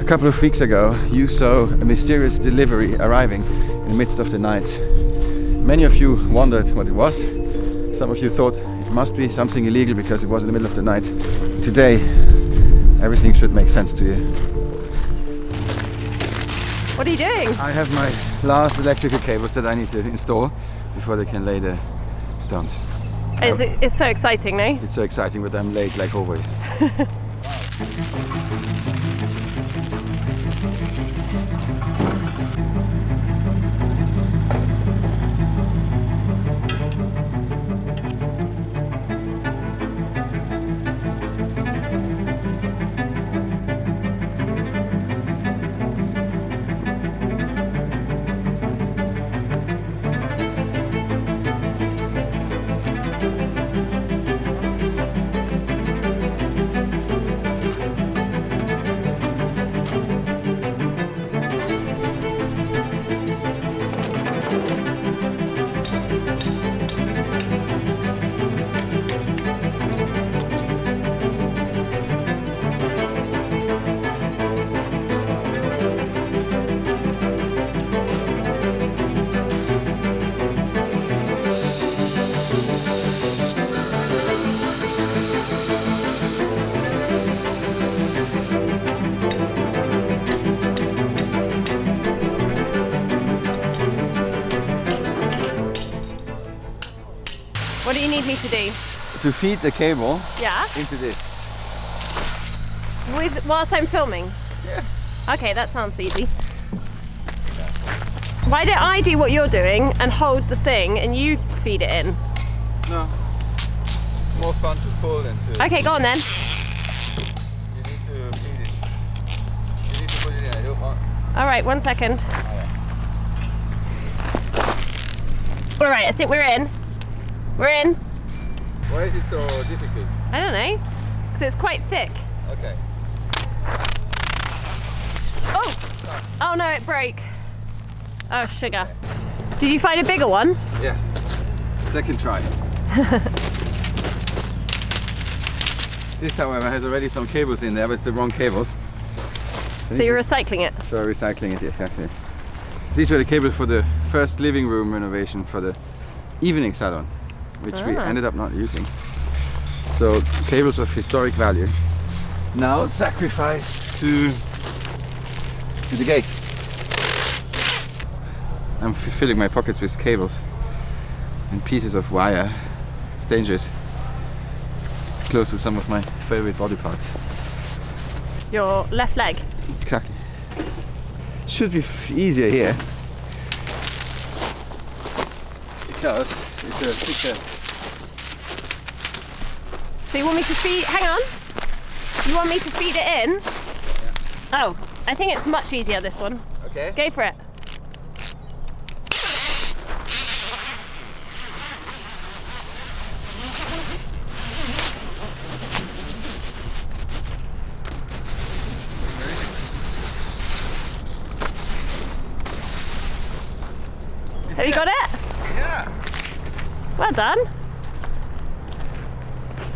A couple of weeks ago, you saw a mysterious delivery arriving in the midst of the night. Many of you wondered what it was. Some of you thought it must be something illegal because it was in the middle of the night. Today, everything should make sense to you. What are you doing? I have my last electrical cables that I need to install before they can lay the stones. It's so exciting, no? It's so exciting, but I'm late like always. What do you need me to do? To feed the cable into this. Whilst I'm filming? Yeah. Okay, that sounds easy. Why don't I do what you're doing and hold the thing and you feed it in? No. More fun to pull than to... Okay, go on then. You need to feed it. You need to put it in. I don't want... Alright, 1 second. Alright, I think we're in. We're in. Why is it so difficult? I don't know. Because it's quite thick. Okay. Oh! Oh no, it broke. Oh, sugar. Did you find a bigger one? Yes. Second try. This, however, has already some cables in there, but it's the wrong cables. So you're recycling it? So we're recycling it, yes, actually. These were the cables for the first living room renovation for the evening salon, which we ended up not using. So cables of historic value, now sacrificed to the gate. I'm filling my pockets with cables and pieces of wire. It's dangerous. It's close to some of my favorite body parts. Your left leg? Exactly. Should be easier here because it's a thicker. So you want me to feed, hang on, you want me to feed it in? Yeah. Oh, I think it's much easier, this one. Okay. Go for it. Have you got it? Yeah. Well done.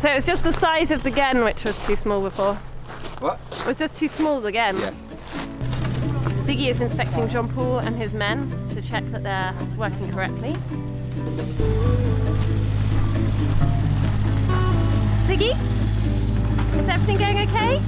So it's just the size of the gen which was too small before. What? It was just too small again. Yeah. Ziggy is inspecting Jean-Paul and his men to check that they're working correctly. Ziggy? Is everything going okay?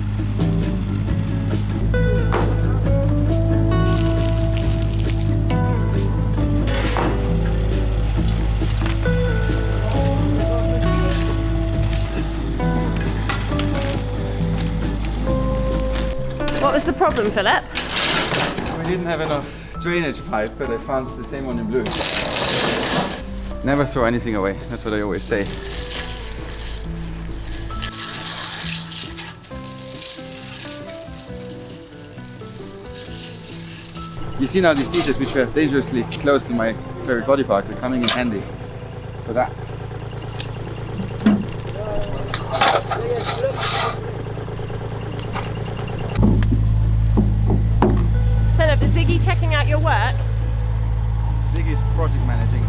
What was the problem, Philip? We didn't have enough drainage pipe, but I found the same one in blue. Never throw anything away, that's what I always say. You see now these pieces which were dangerously close to my favorite body parts are coming in handy for that. Philip, is Ziggy checking out your work? Ziggy's project managing.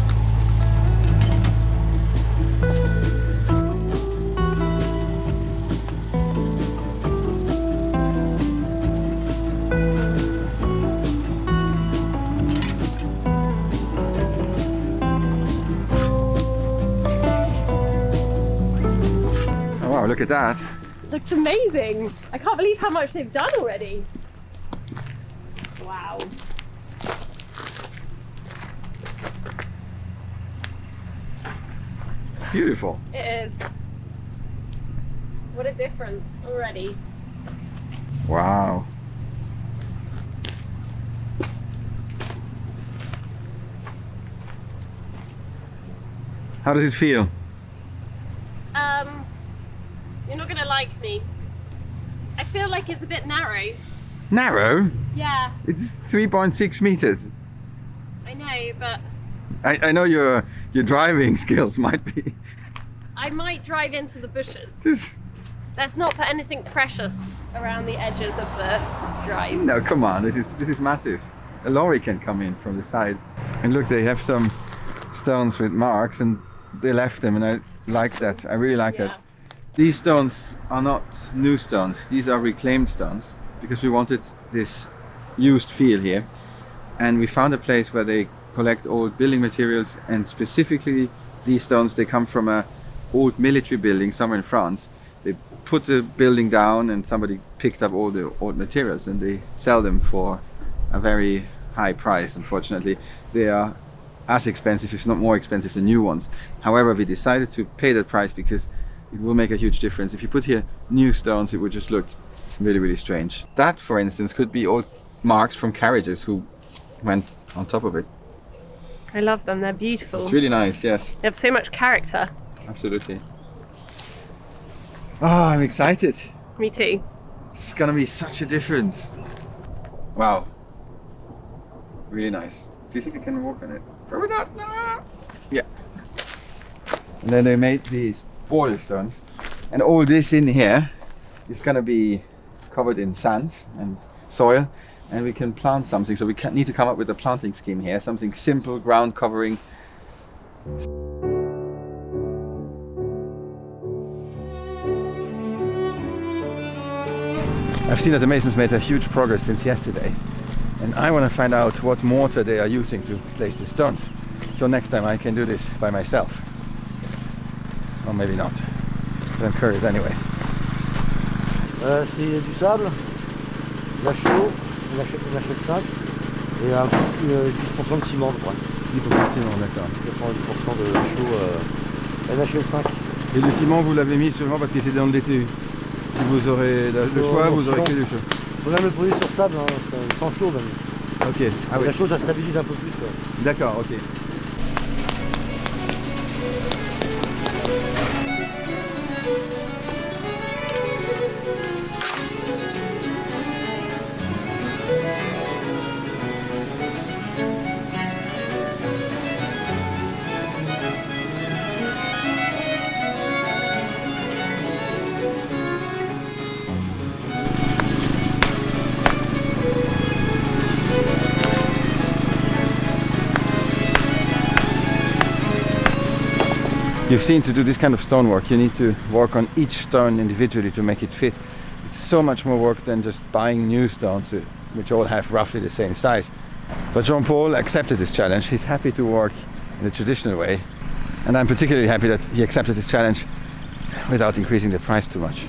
look at that. Looks amazing. I can't believe how much they've done already. Wow. Beautiful. It is. What a difference already. Wow. How does it feel? You're not gonna like me. I feel like it's a bit narrow. Narrow? Yeah, It's 3.6 meters. I know, but I know your driving skills might be. I might drive into the bushes. Let's not put anything precious around the edges of the drive. No, come on, this is massive. A lorry can come in from the side. And look, they have some stones with marks and they left them, and I like that. I really like that. These stones are not new stones, these are reclaimed stones, because we wanted this used feel here. And we found a place where they collect old building materials, and specifically these stones, they come from a old military building somewhere in France. They put the building down and somebody picked up all the old materials and they sell them for a very high price. Unfortunately, they are as expensive, if not more expensive, than new ones. However, we decided to pay that price because it will make a huge difference. If you put here new stones, it would just look really, really strange. That, for instance, could be old marks from carriages who went on top of it. I love them, they're beautiful. It's really nice, yes. They have so much character. Absolutely. Oh, I'm excited. Me too. It's gonna be such a difference. Wow. Really nice. Do you think I can walk on it? Probably not. No. Yeah. And then they made these border stones. And all this in here is gonna be covered in sand and soil. And we can plant something. So we need to come up with a planting scheme here. Something simple, ground covering. I've seen that the masons made a huge progress since yesterday, and I want to find out what mortar they are using to place the stones. So next time I can do this by myself. Or maybe not, but I'm curious anyway. C'est du sable, la chaux, on achète 5, et un 10% de ciment, je crois. 10% de ciment, d'accord. 90% de chaux, NHL5. Et le ciment, vous l'avez mis seulement parce que c'est dans le DTU. Si vous aurez le choix, vous aurez que du chaud. On peut même le poser sur sable, hein, sans chaud même. Ok. Ah oui. La chaux, ça stabilise un peu plus, quoi. D'accord, ok. You've seen, to do this kind of stonework, you need to work on each stone individually to make it fit. It's so much more work than just buying new stones, which all have roughly the same size. But Jean-Paul accepted this challenge. He's happy to work in the traditional way. And I'm particularly happy that he accepted this challenge without increasing the price too much.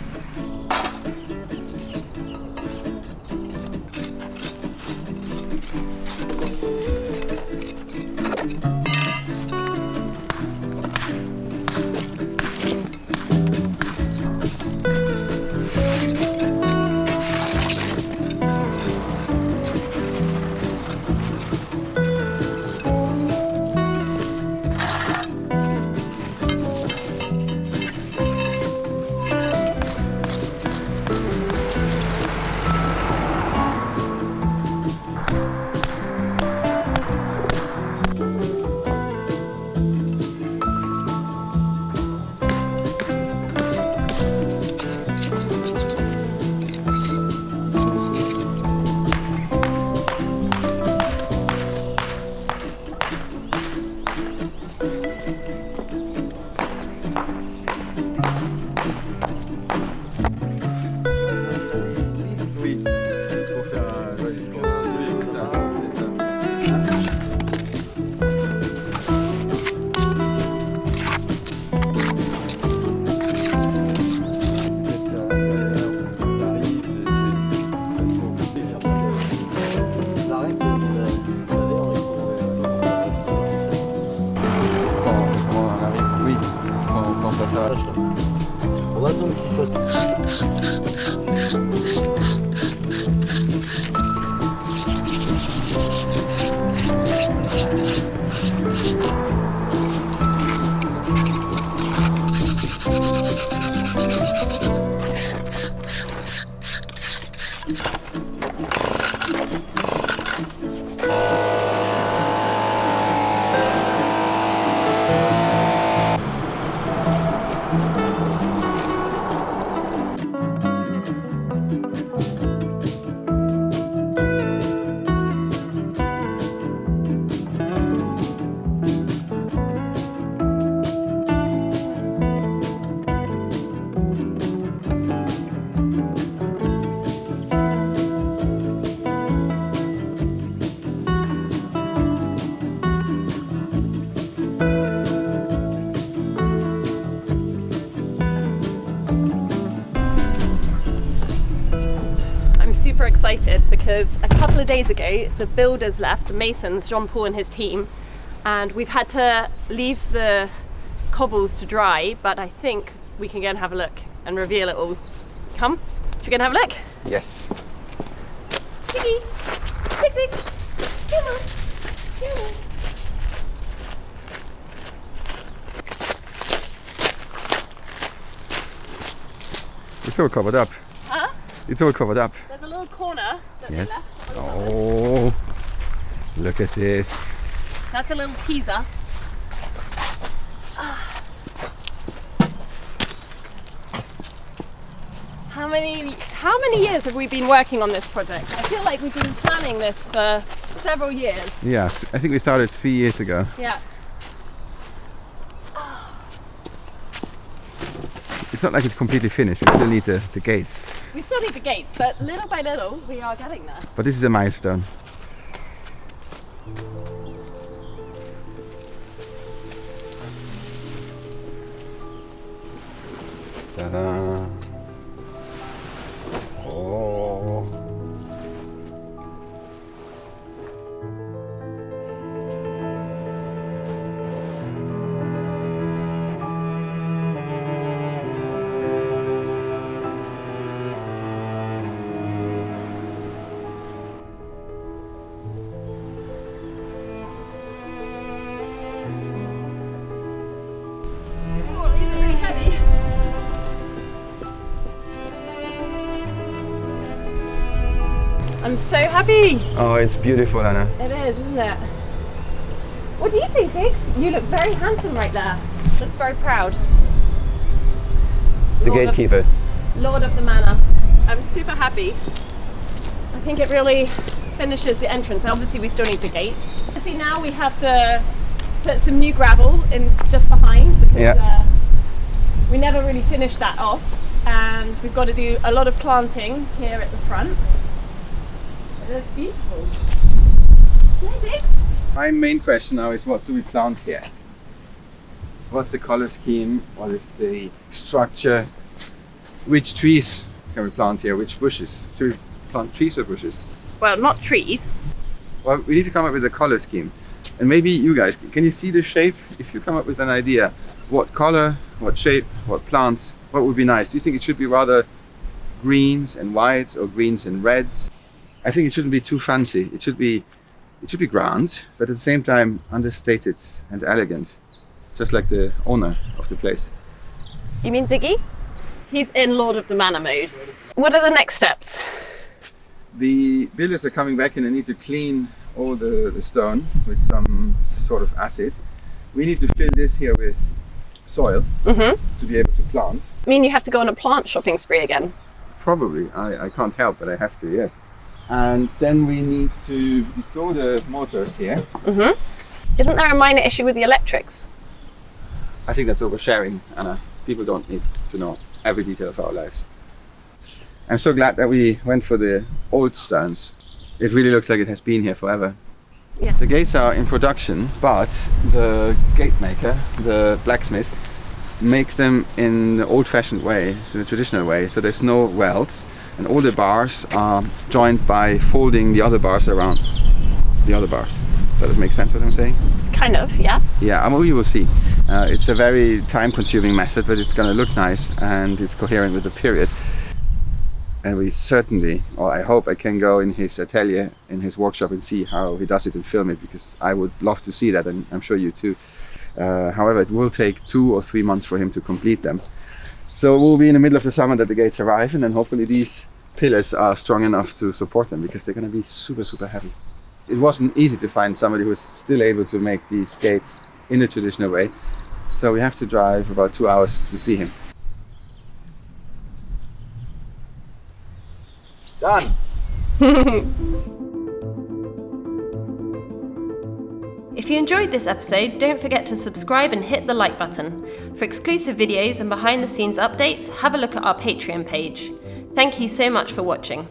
Super excited because a couple of days ago the builders left, the masons, Jean-Paul and his team, and we've had to leave the cobbles to dry, but I think we can go and have a look and reveal it all. Come, should we go and have a look? Yes. Ziggy! Zig zig! Come on! Come on! It's all covered up. Huh? It's all covered up. There's a little corner that Yes. they left. Oh, look at this. That's a little teaser. How many years have we been working on this project? I feel like we've been planning this for several years. Yeah, I think we started 3 years ago. Yeah. It's not like it's completely finished. We still need the gates. We still need the gates, but little by little we are getting there. But this is a milestone. Ta-da! Oh! Oh, these are really heavy. I'm so happy. Oh, it's beautiful, Anna. It is, isn't it? What do you think, Ziggs? You look very handsome right there. Looks very proud. The gatekeeper. Lord of the Manor. I'm super happy. I think it really finishes the entrance. Obviously we still need the gates. See, now we have to put some new gravel in just behind because we never really finished that off, and we've got to do a lot of planting here at the front. It's beautiful. Yeah, Ziggs? My main question now is, what do we plant here? What's the color scheme? What is the structure? Which trees can we plant here? Which bushes? Should we plant trees or bushes? Well, not trees. Well, we need to come up with a color scheme. And maybe you guys, can you see the shape? If you come up with an idea, what color, what shape, what plants, what would be nice? Do you think it should be rather greens and whites or greens and reds? I think it shouldn't be too fancy. It should be grand, but at the same time understated and elegant, just like the owner of the place. You mean Ziggy? He's in Lord of the Manor mode. What are the next steps? The builders are coming back and they need to clean all the stone with some sort of acid. We need to fill this here with soil to be able to plant. I mean, you have to go on a plant shopping spree again. Probably. I can't help, but I have to, yes. And then we need to install the motors here. Isn't there a minor issue with the electrics? I think that's oversharing, Anna. People don't need to know every detail of our lives. I'm so glad that we went for the old stones. It really looks like it has been here forever. Yeah. The gates are in production, but the gate maker, the blacksmith, makes them in the old-fashioned way, so the traditional way. So there's no welds, and all the bars are joined by folding the other bars around the other bars. Does it make sense what I'm saying? Kind of, yeah. Yeah, we will see. It's a very time-consuming method, but it's going to look nice and it's coherent with the period. And we certainly, or I hope I can go in his atelier, in his workshop, and see how he does it and film it, because I would love to see that, and I'm sure you too. However, it will take 2 or 3 months for him to complete them. So we'll be in the middle of the summer that the gates arrive, and then hopefully these pillars are strong enough to support them, because they're going to be super, super heavy. It wasn't easy to find somebody who was still able to make these gates in the traditional way, so we have to drive about 2 hours to see him. Done! If you enjoyed this episode, don't forget to subscribe and hit the like button. For exclusive videos and behind the scenes updates, have a look at our Patreon page. Thank you so much for watching.